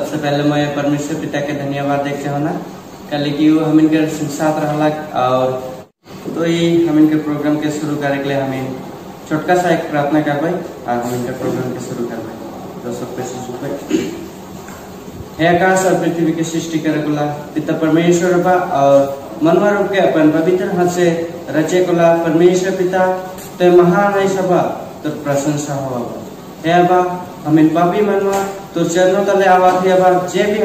सबसे पहले मैं परमेश्वर पिता के धन्यवाद देख चाहना कल कि वो हम इनके साथ रहला और तो ये हम इनके प्रोग्राम के शुरू करे के लिए हमें छोटका सा एक प्रार्थना करवाई और हम इनके प्रोग्राम के शुरू करवाई। तो सब पे हे आकाश और पृथ्वी के सृष्टि करे कोला पिता परमेश्वर बा और मनवा रूप के अपन पवित्र हाथ से रचे कोला परमेश्वर पिता तो महान है सभा तो प्रशंसा हो हे अबा हम इन पापी मनवा तो चरणों तले आवा थे अबा जे भी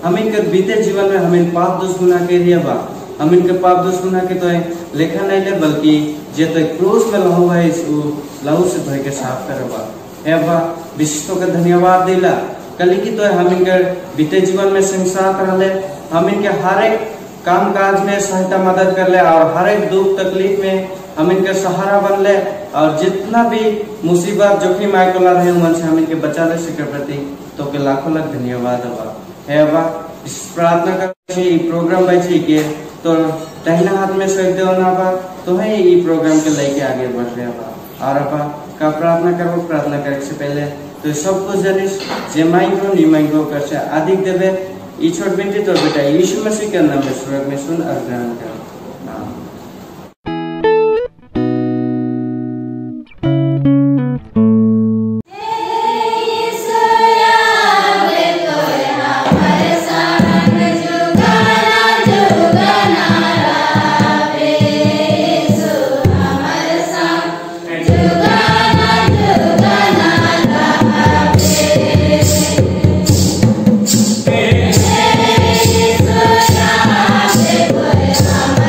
हम इनके बीते जीवन में हम इन पाप दोष गुनाह के लिए अबा हम इनके पाप दोष गुनाह के तो लेखा नहीं ले बल्कि जे तो क्रूस में लहू है इस लहू से धोई के साफ करबा हे अबा विशिष्टों का धन्यवाद दिला कल की तो हम इनके बीते जीवन में संसार रहले हम इनके हर एक काम काज में सहायता मदद कर ले और हर एक दुख तकलीफ में हम इनके सहारा बन ले और जितना भी मुसीबत जोखिम आए कोला रहे मन से हम इनके बचा ले सके प्रति तो के लाखों लाख धन्यवाद अबा हे अबा इस प्रार्थना कर प्रोग्राम बची के तो तहना हाथ में सही दे ना बा तो है ये प्रोग्राम के लेके आगे बढ़ रहे अबा और अबा का प्रार्थना करो प्रार्थना करे से पहले तो सब कुछ जनिस जे माइक्रो नी माइक्रो कर से अधिक देवे ई छोट बेटी तो बेटा यीशु मसीह के नाम में स्वर्ग में सुन और ग्रहण कर। Yeah.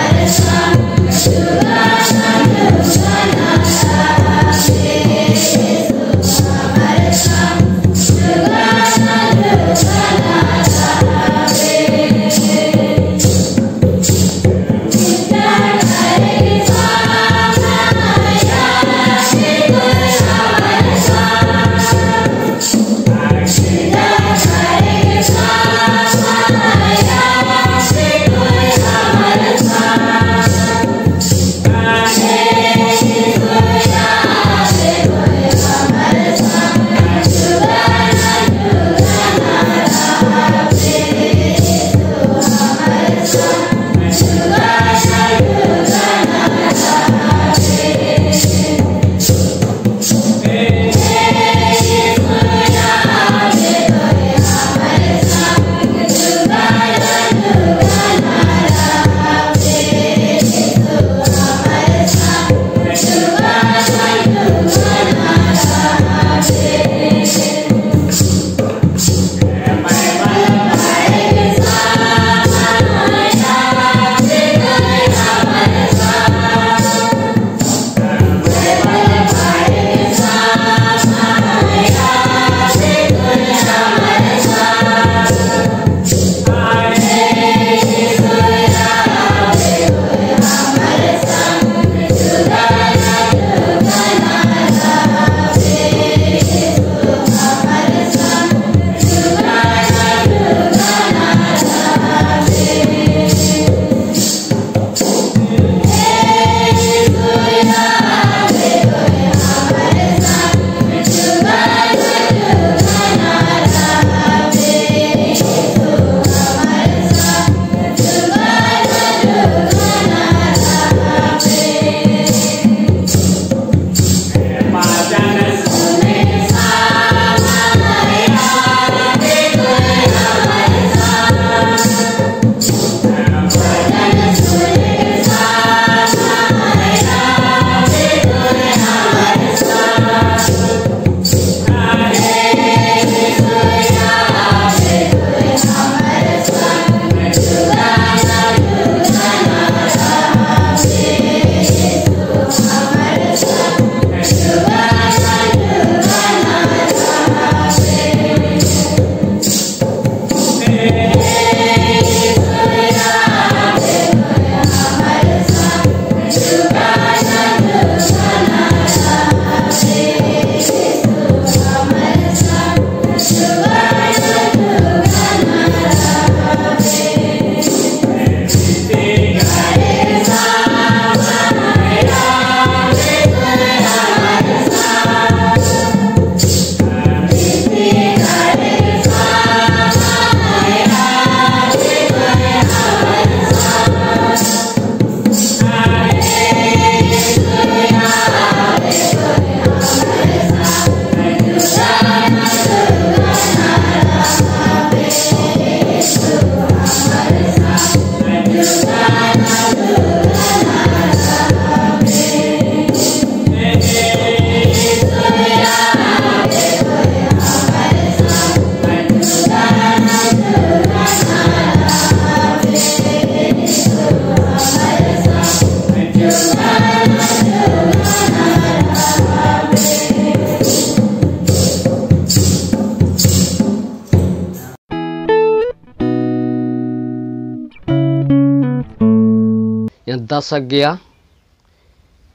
संज्ञा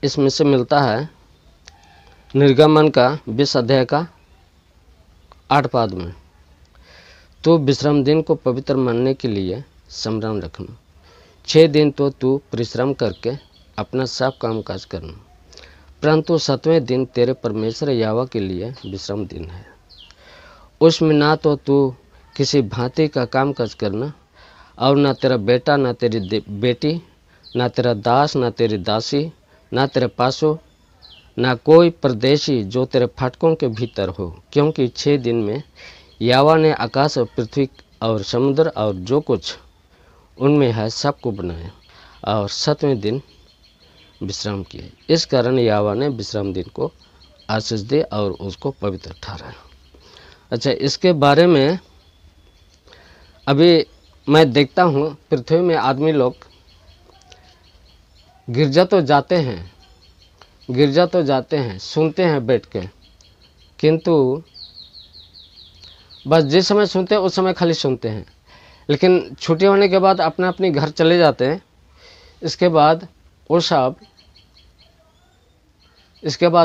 इसमें से मिलता है निर्गमन का 20 अध्याय का 8 पाद में। तो विश्राम दिन को पवित्र मानने के लिए स्मरण रखना। 6 दिन तो तू परिश्रम करके अपना सब काम काज करना, परंतु 7वें दिन तेरे परमेश्वर यहोवा के लिए विश्राम दिन है। उसमें ना तो तू किसी भांति का काम काज करना, और ना तेरा बेटा, ना तेरी बेटी, ना तेरा दास, ना तेरी दासी, ना तेरे पासो, ना कोई परदेशी जो तेरे फाटकों के भीतर हो, क्योंकि 6 दिन में यहोवा ने आकाश और पृथ्वी और समुद्र और जो कुछ उनमें है सबको बनाया, और 7वें दिन विश्राम किया। इस कारण यहोवा ने विश्राम दिन को आशीष दे और उसको पवित्र ठहराया। अच्छा, इसके बारे में अभी मैं देखता हूँ पृथ्वी में आदमी लोग गिरजा तो जाते हैं, सुनते हैं बैठ के, किंतु बस जिस समय सुनते हैं उस समय खाली सुनते हैं, लेकिन छुट्टी होने के बाद अपने अपने घर चले जाते हैं। इसके बाद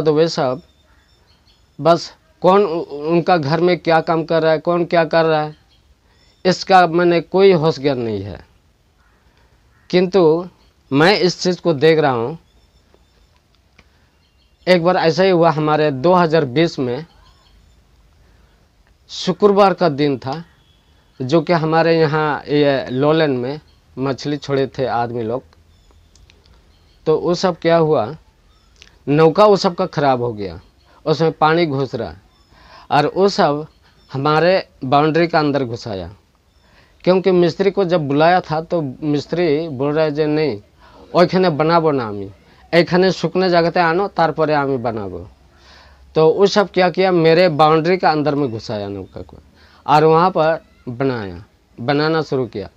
वे सब बस कौन उनका घर में क्या काम कर रहा है, कौन क्या कर रहा है, इसका मैंने कोई होश ज्ञान नहीं है। किंतु मैं इस चीज़ को देख रहा हूँ। एक बार ऐसा ही हुआ, हमारे 2020 में शुक्रवार का दिन था, जो कि हमारे यहाँ ये लोलन में मछली छोड़े थे आदमी लोग। तो वो सब क्या हुआ, नौका वो सब का ख़राब हो गया, उसमें पानी घुस रहा, और वो सब हमारे बाउंड्री का अंदर घुसाया। क्योंकि मिस्त्री को जब बुलाया था तो मिस्त्री बोल रहे जे नहीं, ओइखाने बनाबो ना आमी, एखाने शुकने जगते आनो तारपरे आमी बनाबो। तो वो सब क्या किया, मेरे बाउंड्री का अंदर में घुसाया नौका को, और वहाँ पर बनाना शुरू किया।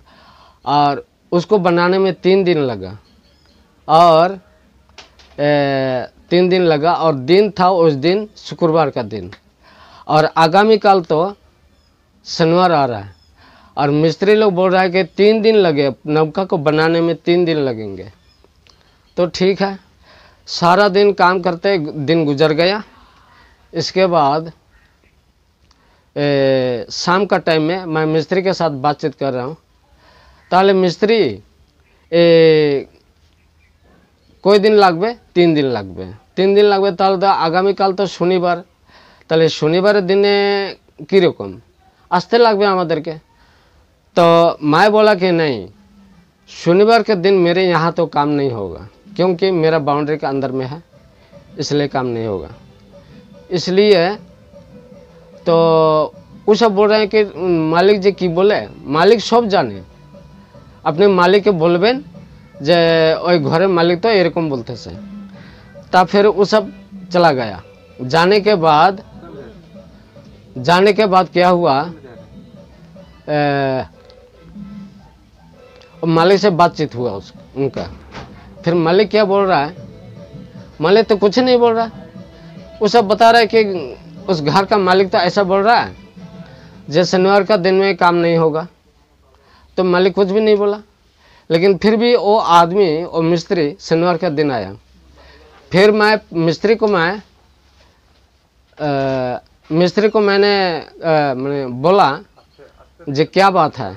और उसको बनाने में 3 दिन लगा, और 3 दिन लगा, और दिन था उस दिन शुक्रवार का दिन, और आगामी काल तो शनिवार आ रहा है, और मिस्त्री लोग बोल रहा है कि 3 दिन लगे नौका को बनाने में, 3 दिन लगेंगे। तो ठीक है, सारा दिन काम करते दिन गुजर गया। इसके बाद शाम का टाइम में मैं मिस्त्री के साथ बातचीत कर रहा हूँ। ताले मिस्त्री कोई दिन लागबे, 3 दिन लागबे, 3 दिन लागबे, ताले आगामी काल तो शनिवार, ताले शनिवार दिने की रकम आस्ते लागबे आमादेरके। तो मैं बोला कि नहीं, शनिवार के दिन मेरे यहाँ तो काम नहीं होगा, क्योंकि मेरा बाउंड्री के अंदर में है, इसलिए काम नहीं होगा। इसलिए तो वो सब बोल रहे हैं कि मालिक जी की बोले, मालिक सब जाने, अपने मालिक के बोलबेन जे ओई घरे मालिक तो एरकम बोलते से। तब फिर वो सब चला गया। जाने के बाद क्या हुआ, मालिक से बातचीत हुआ उनका। फिर मालिक क्या बोल रहा है, मालिक तो कुछ नहीं बोल रहा, वो सब बता रहा है कि उस घर का मालिक तो ऐसा बोल रहा है जैसे शनिवार का दिन में काम नहीं होगा। तो मालिक कुछ भी नहीं बोला, लेकिन फिर भी वो आदमी, वो मिस्त्री शनिवार का दिन आया। फिर मैं मिस्त्री को मैंने बोला जे क्या बात है।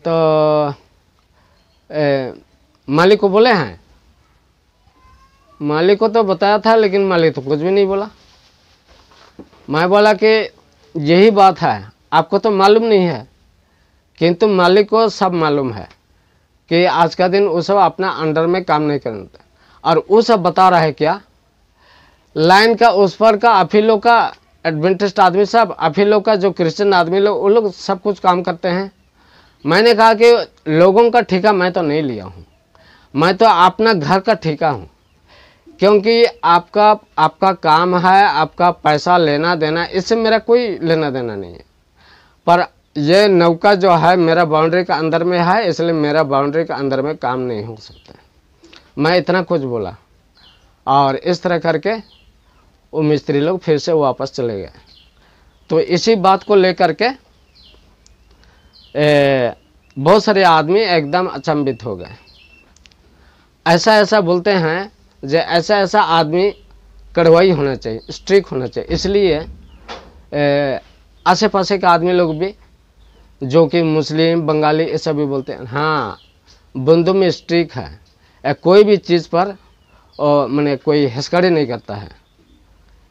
तो मालिक को बोले हैं, मालिक को तो बताया था, लेकिन मालिक तो कुछ भी नहीं बोला। मैं बोला कि यही बात है, आपको तो मालूम नहीं है, किंतु मालिक को सब मालूम है कि आज का दिन वो सब अपना अंडर में काम नहीं करता। और वो सब बता रहा है क्या, लाइन का उस पर का आप ही लोग का एडवेंटिस्ट आदमी सब, आप ही लोग का जो क्रिश्चियन आदमी लोग, वो लोग सब कुछ काम करते हैं। मैंने कहा कि लोगों का ठेका मैं तो नहीं लिया हूँ, मैं तो अपना घर का ठेका हूँ, क्योंकि आपका काम है, आपका पैसा लेना देना, इससे मेरा कोई लेना देना नहीं है। पर ये नौका जो है मेरा बाउंड्री का अंदर में है, इसलिए मेरा बाउंड्री का अंदर में काम नहीं हो सकता। मैं इतना कुछ बोला, और इस तरह करके वो मिस्त्री लोग फिर से वापस चले गए। तो इसी बात को लेकर के बहुत सारे आदमी एकदम अचंभित हो गए। ऐसा ऐसा बोलते हैं जो ऐसा ऐसा आदमी कड़वाई होना चाहिए, स्ट्रिक होना चाहिए। इसलिए आसे पासे के आदमी लोग भी जो कि मुस्लिम बंगाली ये सब भी बोलते हैं, हाँ बंधु में स्ट्रिक है, कोई भी चीज़ पर मैंने कोई हिस्कड़ी नहीं करता है।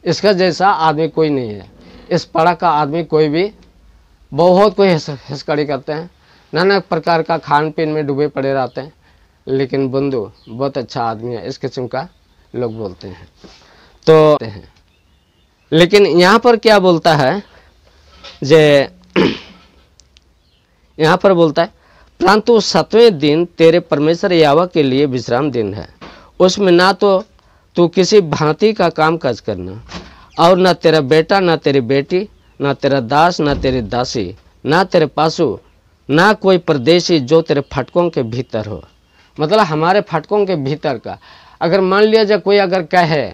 इसका जैसा आदमी कोई नहीं है। इस पड़ा का आदमी कोई भी बहुत कोई हिस्कड़ी करते हैं, नाना प्रकार का खान पीन में डूबे पड़े रहते हैं, लेकिन बंधु बहुत अच्छा आदमी है, इस किस्म का लोग बोलते हैं। तो लेकिन यहाँ पर क्या बोलता है जे यहाँ पर बोलता है परंतु 7वें दिन तेरे परमेश्वर यहोवा के लिए विश्राम दिन है, उसमें ना तो तू किसी भांति का काम काज करना, और ना तेरा बेटा, ना तेरी बेटी, ना तेरा दास, ना तेरी दासी, ना तेरे पासु, ना कोई परदेशी जो तेरे फाटकों के भीतर हो। मतलब हमारे फाटकों के भीतर का, अगर मान लिया जाए कोई अगर कहे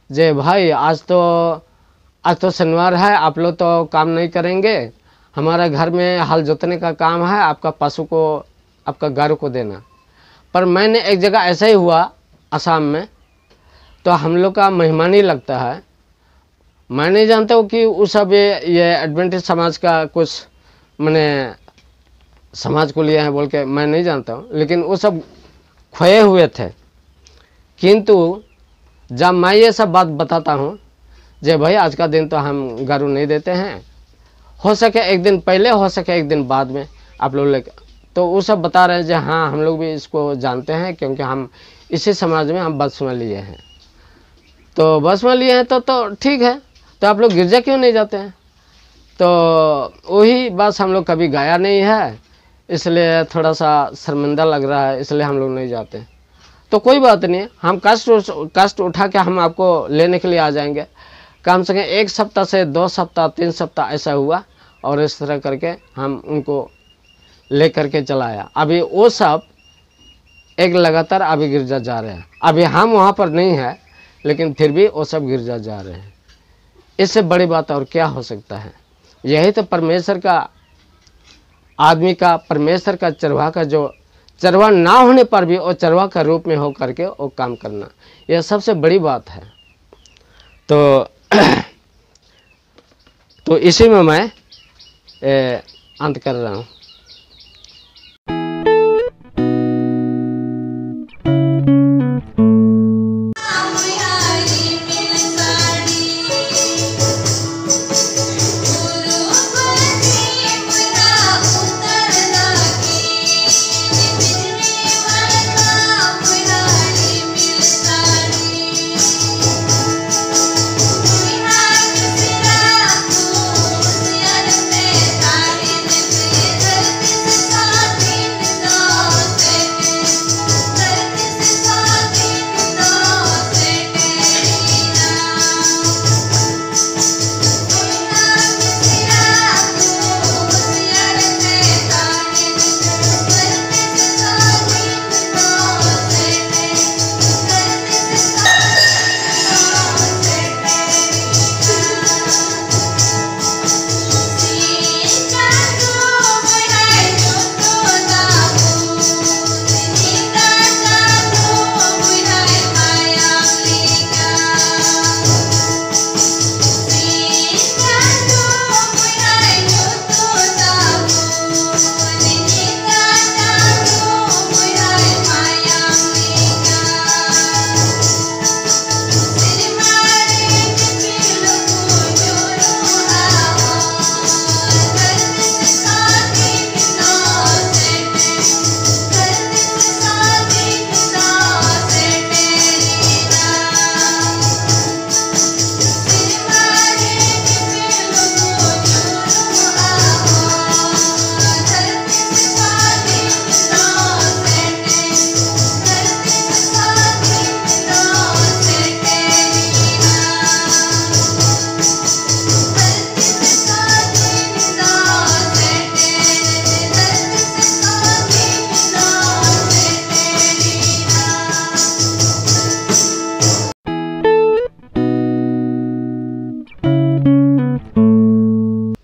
जे भाई आज तो शनिवार है, आप लोग तो काम नहीं करेंगे, हमारा घर में हल जोतने का काम है, आपका पशु को, आपका गाय को देना। पर मैंने एक जगह ऐसा ही हुआ असम में, तो हम लोग का मेहमानी लगता है। मैं नहीं जानता हूँ कि उस सब ये एडवेंटिस्ट समाज का कुछ मैंने समाज को लिया है बोल के, मैं नहीं जानता हूँ, लेकिन वो सब खोए हुए थे। किंतु जब मैं ये सब बात बताता हूँ जे भाई आज का दिन तो हम गारू नहीं देते हैं, हो सके एक दिन पहले, हो सके एक दिन बाद में आप लोग लेकर, तो वो सब बता रहे हैं जो हाँ हम लोग भी इसको जानते हैं, क्योंकि हम इसी समाज में हम बस में लिए हैं। तो बस में लिए हैं तो ठीक है, तो आप लोग गिरजा क्यों नहीं जाते हैं? तो वही बस हम लोग कभी गाया नहीं है, इसलिए थोड़ा सा शर्मिंदा लग रहा है, इसलिए हम लोग नहीं जाते। तो कोई बात नहीं, हम कष्ट उठा के हम आपको लेने के लिए आ जाएंगे। कम से कम 1 सप्ताह से 2 सप्ताह 3 सप्ताह ऐसा हुआ, और इस तरह करके हम उनको ले करके चलाया। अभी वो सब एक लगातार अभी गिरजा जा रहे हैं। अभी हम वहाँ पर नहीं है, लेकिन फिर भी वो सब गिरजा जा रहे हैं। इससे बड़ी बात और क्या हो सकता है? यही तो परमेश्वर का आदमी का, परमेश्वर का चरवाह का, जो चरवाह ना होने पर भी वो चरवाह का रूप में हो करके वो काम करना, यह सबसे बड़ी बात है। तो इसी में मैं अंत कर रहा हूँ।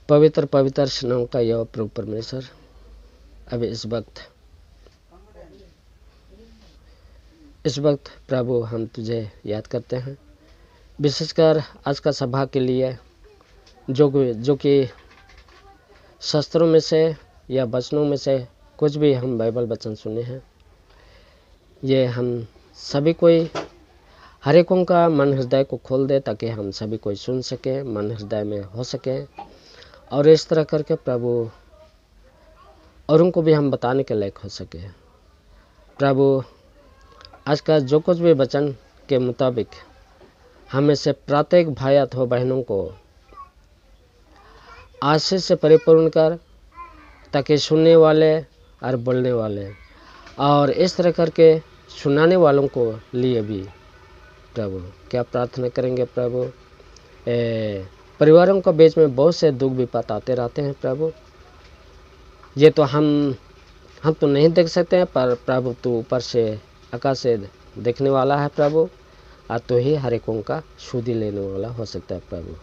पवित्र पवित्र स्नान का यह प्रभु परमेश्वर अभी इस वक्त इस वक्त प्रभु हम तुझे याद करते हैं, विशेषकर आज का सभा के लिए जो कि शास्त्रों में से या वचनों में से कुछ भी हम बाइबल वचन सुने हैं, ये हम सभी कोई हर एक का मन हृदय को खोल दे ताकि हम सभी कोई सुन सके, मन हृदय में हो सके, और इस तरह करके प्रभु और उनको भी हम बताने के लायक हो सके। प्रभु आज का जो कुछ भी वचन के मुताबिक हमें से प्रत्येक भाई अथवा बहनों को आशीष से परिपूर्ण कर, ताकि सुनने वाले और बोलने वाले और इस तरह करके सुनाने वालों को लिए भी प्रभु क्या प्रार्थना करेंगे। प्रभु परिवारों के बीच में बहुत से दुख विपत आते रहते हैं प्रभु, ये तो हम तो नहीं देख सकते हैं, पर प्रभु तू ऊपर से आकाश से देखने वाला है प्रभु, और तो ही हर एक का सुधि लेने वाला हो सकता है प्रभु।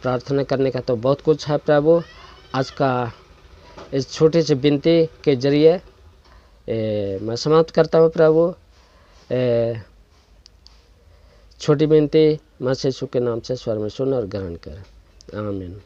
प्रार्थना करने का तो बहुत कुछ है प्रभु। आज का इस छोटी सी विनती के जरिए मैं समाप्त करता हूँ प्रभु। छोटी विनती मसीह यीशु के नाम से स्वर में सुन और ग्रहण कर, आमीन।